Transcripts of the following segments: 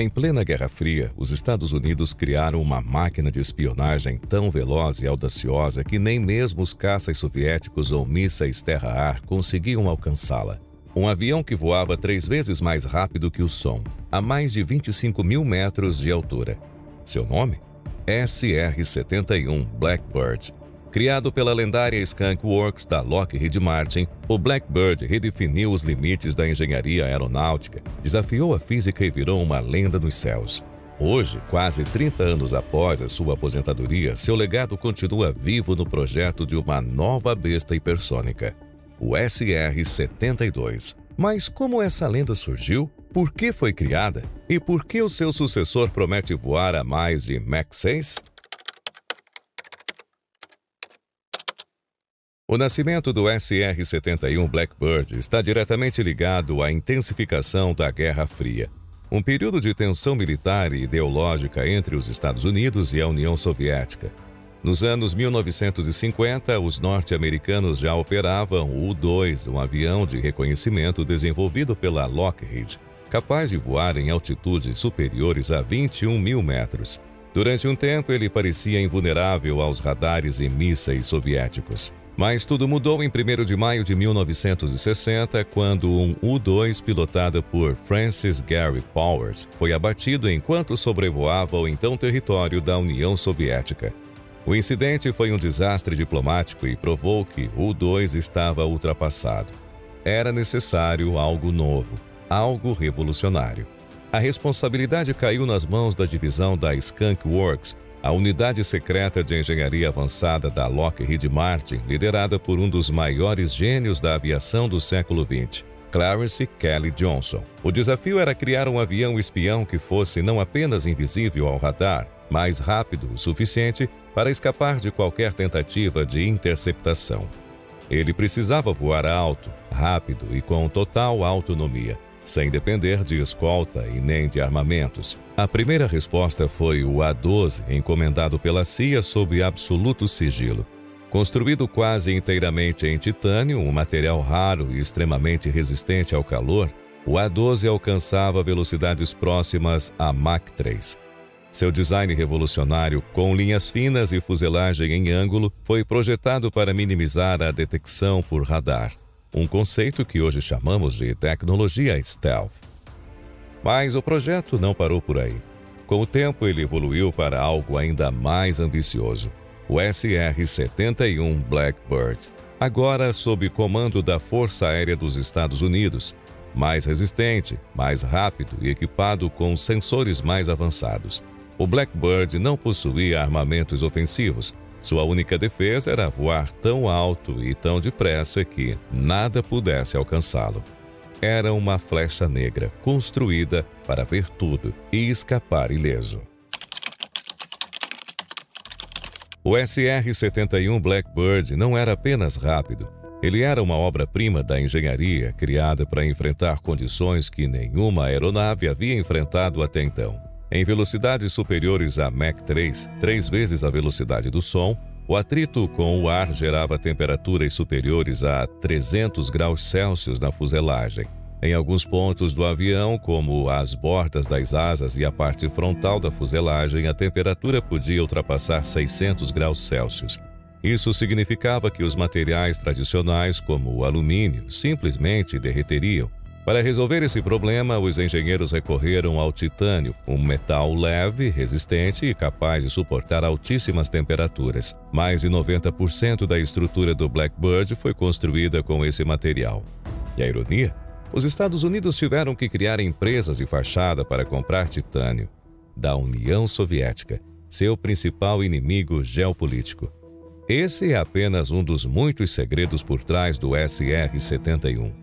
Em plena Guerra Fria, os Estados Unidos criaram uma máquina de espionagem tão veloz e audaciosa que nem mesmo os caças soviéticos ou mísseis terra-ar conseguiam alcançá-la. Um avião que voava 3 vezes mais rápido que o som, a mais de 25 mil metros de altura. Seu nome? SR-71 Blackbird. Criado pela lendária Skunk Works da Lockheed Martin, o Blackbird redefiniu os limites da engenharia aeronáutica, desafiou a física e virou uma lenda nos céus. Hoje, quase 30 anos após a sua aposentadoria, seu legado continua vivo no projeto de uma nova besta hipersônica, o SR-72. Mas como essa lenda surgiu? Por que foi criada? E por que o seu sucessor promete voar a mais de Mach 6? O nascimento do SR-71 Blackbird está diretamente ligado à intensificação da Guerra Fria, um período de tensão militar e ideológica entre os Estados Unidos e a União Soviética. Nos anos 1950, os norte-americanos já operavam o U-2, um avião de reconhecimento desenvolvido pela Lockheed, capaz de voar em altitudes superiores a 21 mil metros. Durante um tempo, ele parecia invulnerável aos radares e mísseis soviéticos. Mas tudo mudou em 1º de maio de 1960, quando um U-2 pilotado por Francis Gary Powers foi abatido enquanto sobrevoava o então território da União Soviética. O incidente foi um desastre diplomático e provou que o U-2 estava ultrapassado. Era necessário algo novo, algo revolucionário. A responsabilidade caiu nas mãos da divisão da Skunk Works, a unidade secreta de engenharia avançada da Lockheed Martin, liderada por um dos maiores gênios da aviação do século XX, Clarence Kelly Johnson. O desafio era criar um avião espião que fosse não apenas invisível ao radar, mas rápido o suficiente para escapar de qualquer tentativa de interceptação. Ele precisava voar alto, rápido e com total autonomia, sem depender de escolta e nem de armamentos. A primeira resposta foi o A-12, encomendado pela CIA sob absoluto sigilo. Construído quase inteiramente em titânio, um material raro e extremamente resistente ao calor, o A-12 alcançava velocidades próximas a Mach 3. Seu design revolucionário, com linhas finas e fuselagem em ângulo, foi projetado para minimizar a detecção por radar, um conceito que hoje chamamos de tecnologia stealth. Mas o projeto não parou por aí. Com o tempo, ele evoluiu para algo ainda mais ambicioso, o SR-71 Blackbird, agora sob comando da Força Aérea dos Estados Unidos, mais resistente, mais rápido e equipado com sensores mais avançados. O Blackbird não possuía armamentos ofensivos. Sua única defesa era voar tão alto e tão depressa que nada pudesse alcançá-lo. Era uma flecha negra, construída para ver tudo e escapar ileso. O SR-71 Blackbird não era apenas rápido. Ele era uma obra-prima da engenharia criada para enfrentar condições que nenhuma aeronave havia enfrentado até então. Em velocidades superiores a Mach 3, 3 vezes a velocidade do som, o atrito com o ar gerava temperaturas superiores a 300 graus Celsius na fuselagem. Em alguns pontos do avião, como as bordas das asas e a parte frontal da fuselagem, a temperatura podia ultrapassar 600 graus Celsius. Isso significava que os materiais tradicionais, como o alumínio, simplesmente derreteriam. Para resolver esse problema, os engenheiros recorreram ao titânio, um metal leve, resistente e capaz de suportar altíssimas temperaturas. Mais de 90% da estrutura do Blackbird foi construída com esse material. E a ironia? Os Estados Unidos tiveram que criar empresas de fachada para comprar titânio da União Soviética, seu principal inimigo geopolítico. Esse é apenas um dos muitos segredos por trás do SR-71.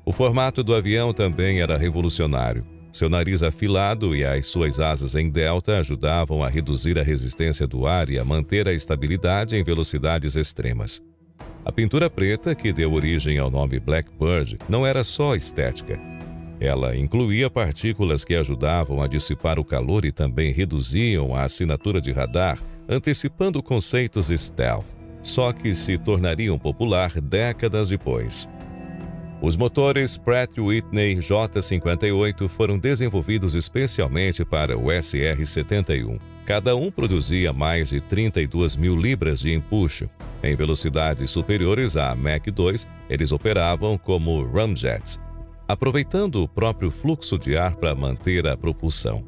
O formato do avião também era revolucionário. Seu nariz afilado e as suas asas em delta ajudavam a reduzir a resistência do ar e a manter a estabilidade em velocidades extremas. A pintura preta, que deu origem ao nome Blackbird, não era só estética. Ela incluía partículas que ajudavam a dissipar o calor e também reduziam a assinatura de radar, antecipando conceitos stealth, só que se tornariam popular décadas depois. Os motores Pratt & Whitney J58 foram desenvolvidos especialmente para o SR-71. Cada um produzia mais de 32 mil libras de empuxo. Em velocidades superiores à Mach 2, eles operavam como ramjets, aproveitando o próprio fluxo de ar para manter a propulsão.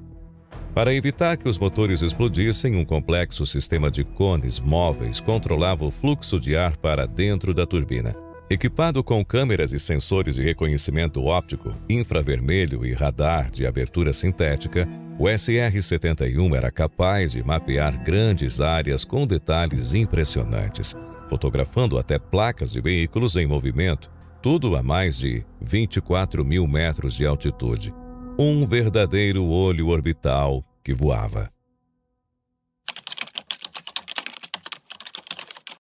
Para evitar que os motores explodissem, um complexo sistema de cones móveis controlava o fluxo de ar para dentro da turbina. Equipado com câmeras e sensores de reconhecimento óptico, infravermelho e radar de abertura sintética, o SR-71 era capaz de mapear grandes áreas com detalhes impressionantes, fotografando até placas de veículos em movimento, tudo a mais de 24 mil metros de altitude. Um verdadeiro olho orbital que voava.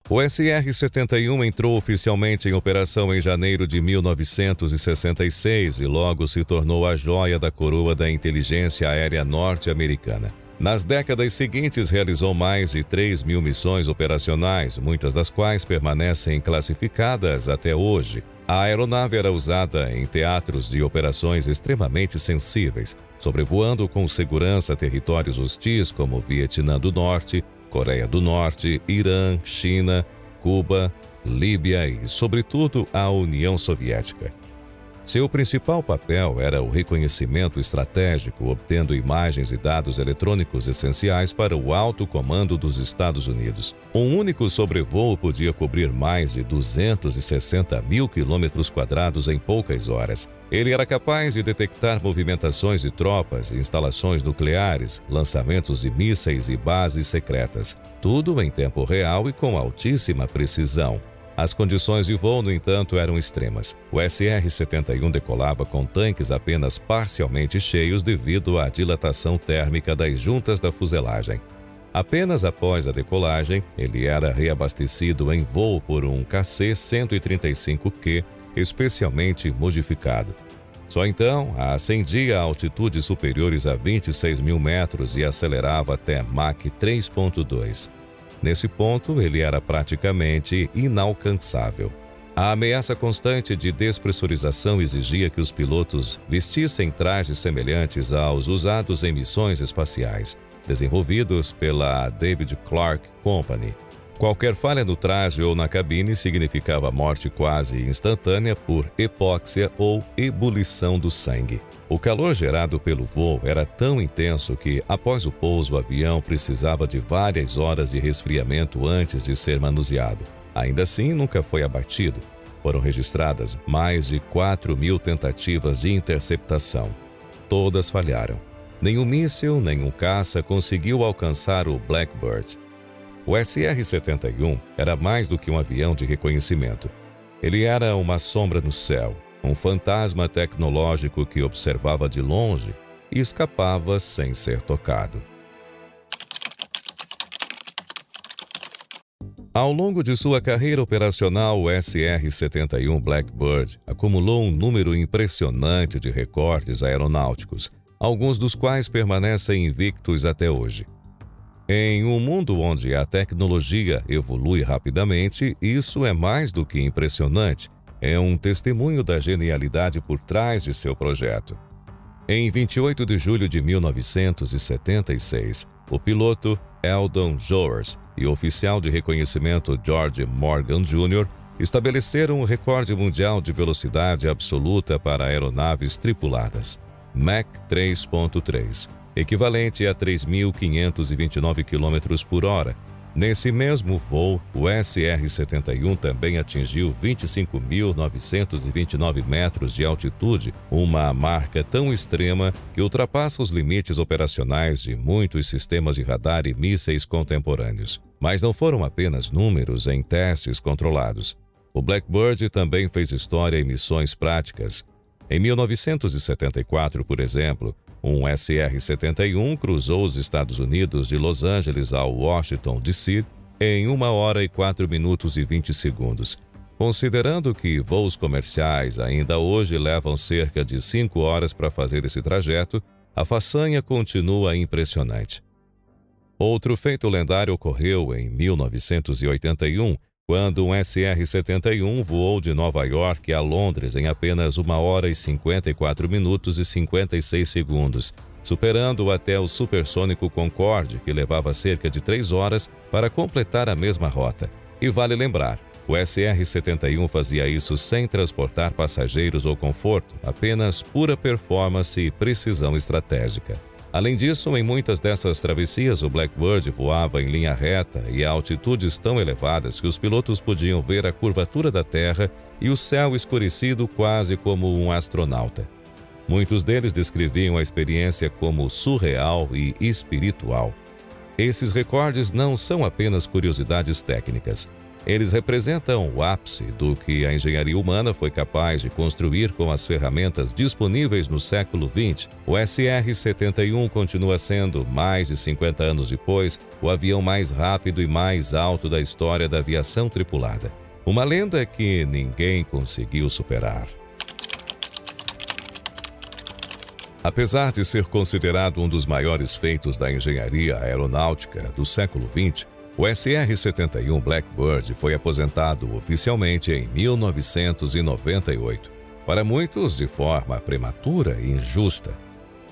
O SR-71 entrou oficialmente em operação em janeiro de 1966 e logo se tornou a joia da coroa da inteligência aérea norte-americana. Nas décadas seguintes, realizou mais de 3 mil missões operacionais, muitas das quais permanecem classificadas até hoje. A aeronave era usada em teatros de operações extremamente sensíveis, sobrevoando com segurança territórios hostis como Vietnã do Norte, Coreia do Norte, Irã, China, Cuba, Líbia e, sobretudo, a União Soviética. Seu principal papel era o reconhecimento estratégico, obtendo imagens e dados eletrônicos essenciais para o alto comando dos Estados Unidos. Um único sobrevoo podia cobrir mais de 260 mil quilômetros quadrados em poucas horas. Ele era capaz de detectar movimentações de tropas, instalações nucleares, lançamentos de mísseis e bases secretas, tudo em tempo real e com altíssima precisão. As condições de voo, no entanto, eram extremas. O SR-71 decolava com tanques apenas parcialmente cheios devido à dilatação térmica das juntas da fuselagem. Apenas após a decolagem, ele era reabastecido em voo por um KC-135Q especialmente modificado. Só então, ascendia a altitudes superiores a 26 mil metros e acelerava até Mach 3.2. Nesse ponto, ele era praticamente inalcançável. A ameaça constante de despressurização exigia que os pilotos vestissem trajes semelhantes aos usados em missões espaciais, desenvolvidos pela David Clark Company. Qualquer falha no traje ou na cabine significava morte quase instantânea por hipóxia ou ebulição do sangue. O calor gerado pelo voo era tão intenso que, após o pouso, o avião precisava de várias horas de resfriamento antes de ser manuseado. Ainda assim, nunca foi abatido. Foram registradas mais de 4 mil tentativas de interceptação. Todas falharam. Nenhum míssil, nenhum caça conseguiu alcançar o Blackbird. O SR-71 era mais do que um avião de reconhecimento. Ele era uma sombra no céu, um fantasma tecnológico que observava de longe e escapava sem ser tocado. Ao longo de sua carreira operacional, o SR-71 Blackbird acumulou um número impressionante de recordes aeronáuticos, alguns dos quais permanecem invictos até hoje. Em um mundo onde a tecnologia evolui rapidamente, isso é mais do que impressionante. É um testemunho da genialidade por trás de seu projeto. Em 28 de julho de 1976, o piloto Eldon Joers e o oficial de reconhecimento George Morgan Jr. estabeleceram o recorde mundial de velocidade absoluta para aeronaves tripuladas, Mach 3.3, equivalente a 3.529 km por hora. Nesse mesmo voo, o SR-71 também atingiu 25.929 metros de altitude, uma marca tão extrema que ultrapassa os limites operacionais de muitos sistemas de radar e mísseis contemporâneos. Mas não foram apenas números em testes controlados. O Blackbird também fez história em missões práticas. Em 1974, por exemplo, um SR-71 cruzou os Estados Unidos de Los Angeles ao Washington, D.C. em 1 hora e 4 minutos e 20 segundos. Considerando que voos comerciais ainda hoje levam cerca de 5 horas para fazer esse trajeto, a façanha continua impressionante. Outro feito lendário ocorreu em 1981, quando um SR-71 voou de Nova York a Londres em apenas 1 hora e 54 minutos e 56 segundos, superando até o supersônico Concorde, que levava cerca de 3 horas para completar a mesma rota. E vale lembrar, o SR-71 fazia isso sem transportar passageiros ou conforto, apenas pura performance e precisão estratégica. Além disso, em muitas dessas travessias, o Blackbird voava em linha reta e a altitudes tão elevadas que os pilotos podiam ver a curvatura da Terra e o céu escurecido quase como um astronauta. Muitos deles descreviam a experiência como surreal e espiritual. Esses recordes não são apenas curiosidades técnicas. Eles representam o ápice do que a engenharia humana foi capaz de construir com as ferramentas disponíveis no século XX. O SR-71 continua sendo, mais de 50 anos depois, o avião mais rápido e mais alto da história da aviação tripulada. Uma lenda que ninguém conseguiu superar. Apesar de ser considerado um dos maiores feitos da engenharia aeronáutica do século XX, o SR-71 Blackbird foi aposentado oficialmente em 1998, para muitos de forma prematura e injusta.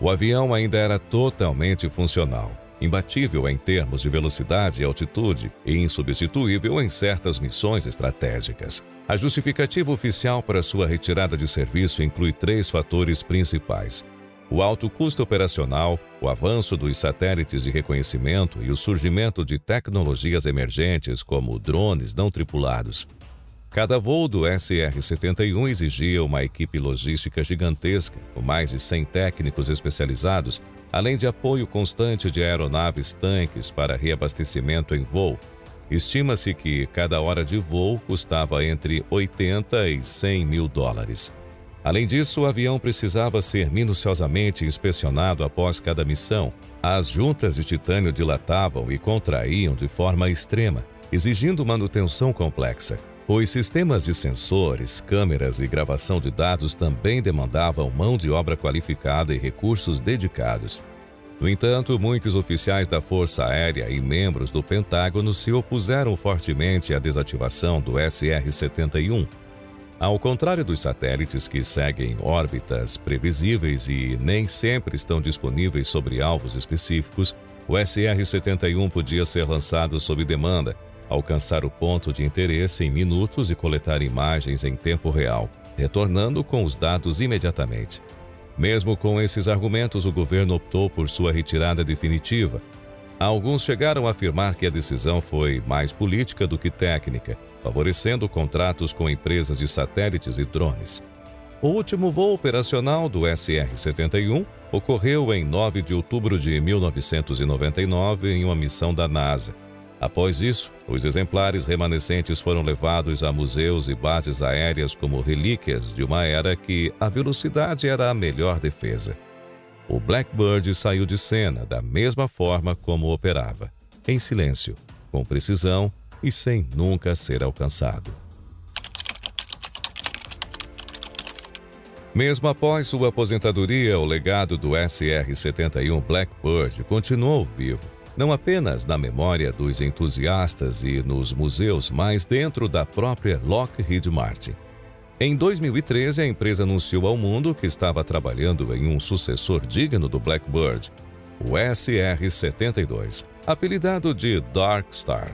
O avião ainda era totalmente funcional, imbatível em termos de velocidade e altitude e insubstituível em certas missões estratégicas. A justificativa oficial para sua retirada de serviço inclui 3 fatores principais: o alto custo operacional, o avanço dos satélites de reconhecimento e o surgimento de tecnologias emergentes como drones não tripulados. Cada voo do SR-71 exigia uma equipe logística gigantesca, com mais de 100 técnicos especializados, além de apoio constante de aeronaves-tanques para reabastecimento em voo. Estima-se que cada hora de voo custava entre 80 e 100 mil dólares. Além disso, o avião precisava ser minuciosamente inspecionado após cada missão. As juntas de titânio dilatavam e contraíam de forma extrema, exigindo manutenção complexa. Os sistemas de sensores, câmeras e gravação de dados também demandavam mão de obra qualificada e recursos dedicados. No entanto, muitos oficiais da Força Aérea e membros do Pentágono se opuseram fortemente à desativação do SR-71. Ao contrário dos satélites que seguem órbitas previsíveis e nem sempre estão disponíveis sobre alvos específicos, o SR-71 podia ser lançado sob demanda, alcançar o ponto de interesse em minutos e coletar imagens em tempo real, retornando com os dados imediatamente. Mesmo com esses argumentos, o governo optou por sua retirada definitiva. Alguns chegaram a afirmar que a decisão foi mais política do que técnica, favorecendo contratos com empresas de satélites e drones. O último voo operacional do SR-71 ocorreu em 9 de outubro de 1999 em uma missão da NASA. Após isso, os exemplares remanescentes foram levados a museus e bases aéreas como relíquias de uma era que a velocidade era a melhor defesa. O Blackbird saiu de cena da mesma forma como operava, em silêncio, com precisão e sem nunca ser alcançado. Mesmo após sua aposentadoria, o legado do SR-71 Blackbird continuou vivo, não apenas na memória dos entusiastas e nos museus, mas dentro da própria Lockheed Martin. Em 2013, a empresa anunciou ao mundo que estava trabalhando em um sucessor digno do Blackbird, o SR-72, apelidado de Dark Star.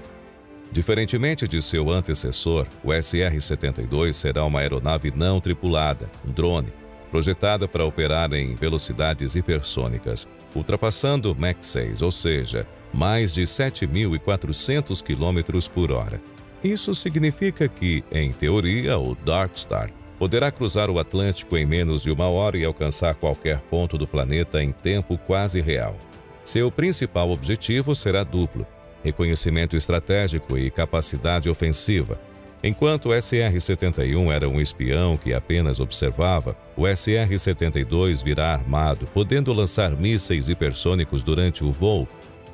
Diferentemente de seu antecessor, o SR-72 será uma aeronave não tripulada, um drone, projetada para operar em velocidades hipersônicas, ultrapassando Mach 6, ou seja, mais de 7.400 km por hora. Isso significa que, em teoria, o Dark Star poderá cruzar o Atlântico em menos de 1 hora e alcançar qualquer ponto do planeta em tempo quase real. Seu principal objetivo será duplo: reconhecimento estratégico e capacidade ofensiva. Enquanto o SR-71 era um espião que apenas observava, o SR-72 virá armado, podendo lançar mísseis hipersônicos durante o voo.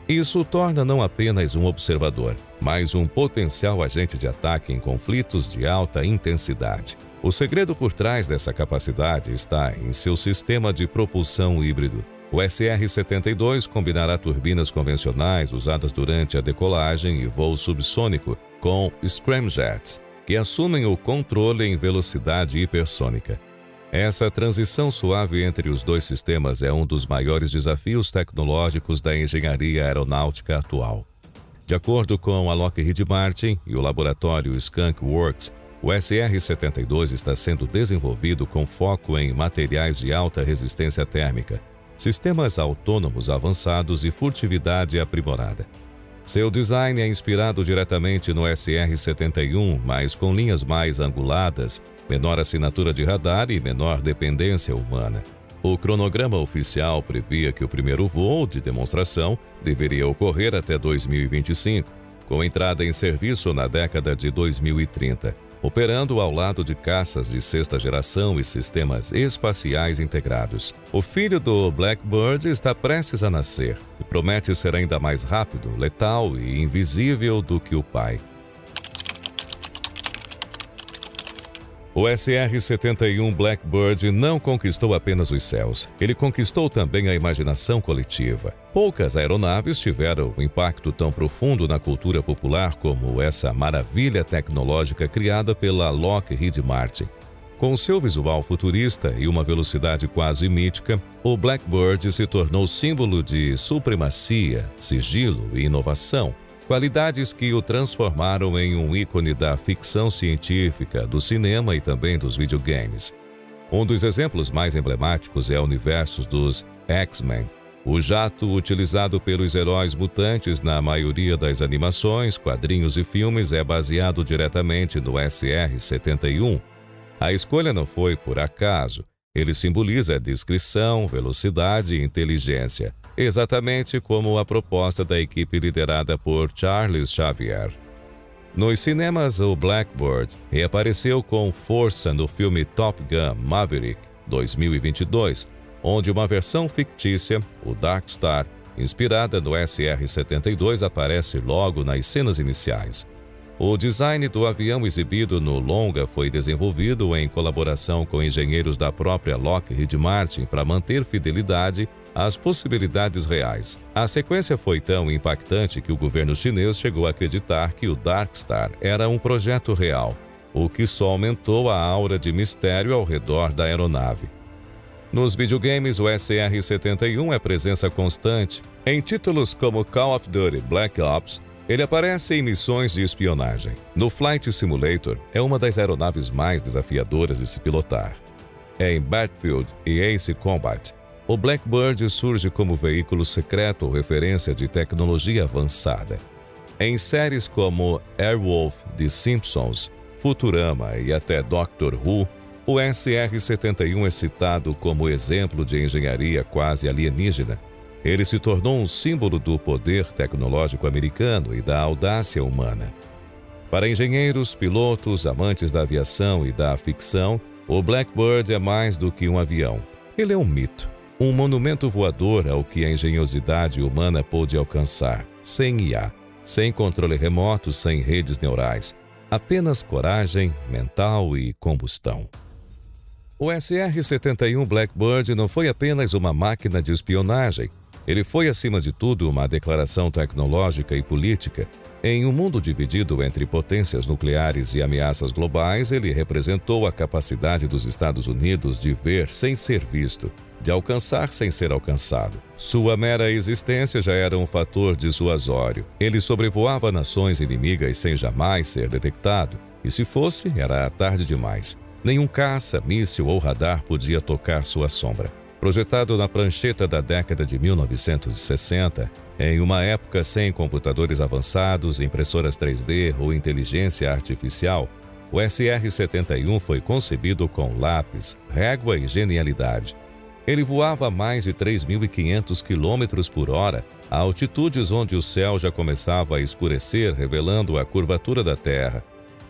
Isso o torna não apenas um observador, mas um potencial agente de ataque em conflitos de alta intensidade. O segredo por trás dessa capacidade está em seu sistema de propulsão híbrido. O SR-72 combinará turbinas convencionais usadas durante a decolagem e voo subsônico com scramjets, que assumem o controle em velocidade hipersônica. Essa transição suave entre os dois sistemas é um dos maiores desafios tecnológicos da engenharia aeronáutica atual. De acordo com a Lockheed Martin e o laboratório Skunk Works, o SR-72 está sendo desenvolvido com foco em materiais de alta resistência térmica, sistemas autônomos avançados e furtividade aprimorada. Seu design é inspirado diretamente no SR-71, mas com linhas mais anguladas, menor assinatura de radar e menor dependência humana. O cronograma oficial previa que o primeiro voo de demonstração deveria ocorrer até 2025, com entrada em serviço na década de 2030, operando ao lado de caças de sexta geração e sistemas espaciais integrados. O filho do Blackbird está prestes a nascer e promete ser ainda mais rápido, letal e invisível do que o pai. O SR-71 Blackbird não conquistou apenas os céus, ele conquistou também a imaginação coletiva. Poucas aeronaves tiveram um impacto tão profundo na cultura popular como essa maravilha tecnológica criada pela Lockheed Martin. Com seu visual futurista e uma velocidade quase mítica, o Blackbird se tornou símbolo de supremacia, sigilo e inovação. Qualidades que o transformaram em um ícone da ficção científica, do cinema e também dos videogames. Um dos exemplos mais emblemáticos é o universo dos X-Men. O jato utilizado pelos heróis mutantes na maioria das animações, quadrinhos e filmes é baseado diretamente no SR-71. A escolha não foi por acaso. Ele simboliza discrição, velocidade e inteligência, exatamente como a proposta da equipe liderada por Charles Xavier. Nos cinemas, o Blackbird reapareceu com força no filme Top Gun Maverick 2022, onde uma versão fictícia, o Dark Star, inspirada no SR-72, aparece logo nas cenas iniciais. O design do avião exibido no longa foi desenvolvido em colaboração com engenheiros da própria Lockheed Martin para manter fidelidade às possibilidades reais. A sequência foi tão impactante que o governo chinês chegou a acreditar que o Dark Star era um projeto real, o que só aumentou a aura de mistério ao redor da aeronave. Nos videogames, o SR-71 é presença constante. Em títulos como Call of Duty Black Ops, ele aparece em missões de espionagem. No Flight Simulator, é uma das aeronaves mais desafiadoras de se pilotar. Em Battlefield e Ace Combat, o Blackbird surge como veículo secreto ou referência de tecnologia avançada. Em séries como Airwolf, The Simpsons, Futurama e até Doctor Who, o SR-71 é citado como exemplo de engenharia quase alienígena. Ele se tornou um símbolo do poder tecnológico americano e da audácia humana. Para engenheiros, pilotos, amantes da aviação e da ficção, o Blackbird é mais do que um avião. Ele é um mito, um monumento voador ao que a engenhosidade humana pôde alcançar, sem IA, sem controle remoto, sem redes neurais, apenas coragem, mental e combustão. O SR-71 Blackbird não foi apenas uma máquina de espionagem. Ele foi, acima de tudo, uma declaração tecnológica e política. Em um mundo dividido entre potências nucleares e ameaças globais, ele representou a capacidade dos Estados Unidos de ver sem ser visto, de alcançar sem ser alcançado. Sua mera existência já era um fator dissuasório. Ele sobrevoava nações inimigas sem jamais ser detectado, e se fosse, era tarde demais. Nenhum caça, míssil ou radar podia tocar sua sombra. Projetado na prancheta da década de 1960, em uma época sem computadores avançados, impressoras 3D ou inteligência artificial, o SR-71 foi concebido com lápis, régua e genialidade. Ele voava a mais de 3.500 km por hora, a altitudes onde o céu já começava a escurecer, revelando a curvatura da Terra.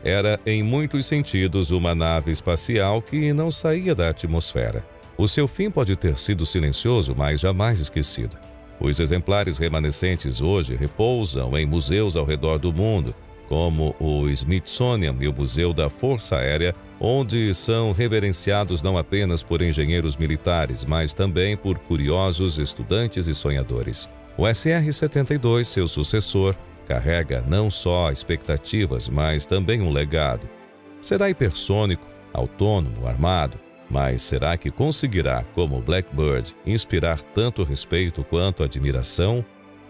Era, em muitos sentidos, uma nave espacial que não saía da atmosfera. O seu fim pode ter sido silencioso, mas jamais esquecido. Os exemplares remanescentes hoje repousam em museus ao redor do mundo, como o Smithsonian e o Museu da Força Aérea, onde são reverenciados não apenas por engenheiros militares, mas também por curiosos, estudantes e sonhadores. O SR-72, seu sucessor, carrega não só expectativas, mas também um legado. Será hipersônico, autônomo, armado, mas será que conseguirá, como o Blackbird, inspirar tanto respeito quanto admiração?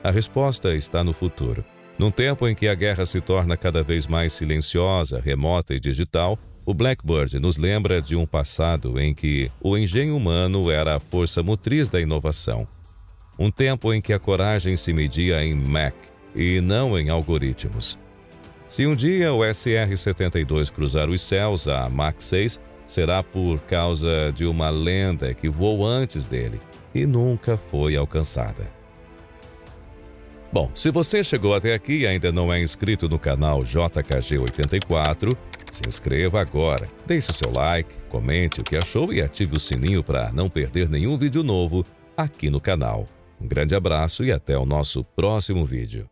A resposta está no futuro. Num tempo em que a guerra se torna cada vez mais silenciosa, remota e digital, o Blackbird nos lembra de um passado em que o engenho humano era a força motriz da inovação. Um tempo em que a coragem se media em Mach e não em algoritmos. Se um dia o SR-72 cruzar os céus a Mach 6, será por causa de uma lenda que voou antes dele e nunca foi alcançada. Bom, se você chegou até aqui e ainda não é inscrito no canal JKG84, se inscreva agora, deixe o seu like, comente o que achou e ative o sininho para não perder nenhum vídeo novo aqui no canal. Um grande abraço e até o nosso próximo vídeo.